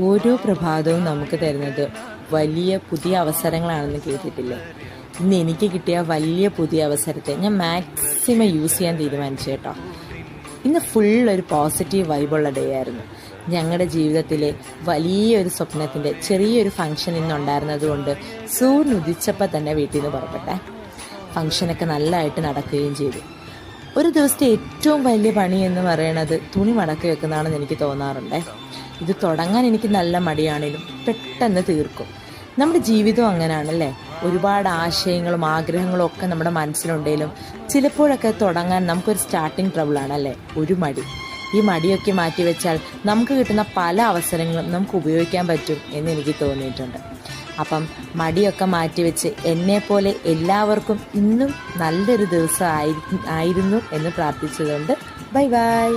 ഓരോ പ്രഭാതവും നമുക്ക് തരുന്നത് വലിയ പുതിയ അവസരങ്ങളാണെന്ന് കേട്ടിട്ടില്ലേ? ഇന്ന് എനിക്ക് കിട്ടിയ വലിയ പുതിയ അവസരത്തെ ഞാൻ മാക്സിമം യൂസ് ചെയ്യാൻ തീരുമാനിച്ചു കേട്ടോ. ഇന്ന് ഫുൾ ഒരു പോസിറ്റീവ് വൈബുള്ള ഡേ ആയിരുന്നു. ഞങ്ങളുടെ ജീവിതത്തിലെ വലിയൊരു സ്വപ്നത്തിൻ്റെ ചെറിയൊരു ഫംഗ്ഷൻ ഇന്നുണ്ടായിരുന്നത് കൊണ്ട് സൂര്യൻ ഉദിച്ചപ്പോൾ തന്നെ വീട്ടിൽ നിന്ന് പുറപ്പെട്ടെ. ഫംഗ്ഷനൊക്കെ നല്ലതായിട്ട് നടക്കുകയും ചെയ്തു. ഒരു ദിവസത്തെ ഏറ്റവും വലിയ പണി എന്ന് പറയണത് തുണി മടക്കി വെക്കുന്നതാണെന്ന് എനിക്ക് തോന്നാറുണ്ടേ. ഇത് തുടങ്ങാൻ എനിക്ക് നല്ല മടിയാണെങ്കിലും പെട്ടെന്ന് തീർക്കും. നമ്മുടെ ജീവിതം അങ്ങനെയാണല്ലേ. ഒരുപാട് ആശയങ്ങളും ആഗ്രഹങ്ങളും ഒക്കെ നമ്മുടെ മനസ്സിലുണ്ടെങ്കിലും ചിലപ്പോഴൊക്കെ തുടങ്ങാൻ നമുക്കൊരു സ്റ്റാർട്ടിങ് ട്രബിളാണല്ലേ, ഒരു മടി. ഈ മടിയൊക്കെ മാറ്റി വെച്ചാൽ നമുക്ക് കിട്ടുന്ന പല അവസരങ്ങളും നമുക്ക് ഉപയോഗിക്കാൻ പറ്റും എന്ന് എനിക്ക് തോന്നിയിട്ടുണ്ട്. അപ്പം മടിയൊക്കെ മാറ്റിവെച്ച് എന്നെപ്പോലെ എല്ലാവർക്കും ഇന്നും നല്ലൊരു ദിവസം ആയിരുന്നു എന്ന് പ്രാർത്ഥിച്ചുകൊണ്ട് ബൈ ബൈ.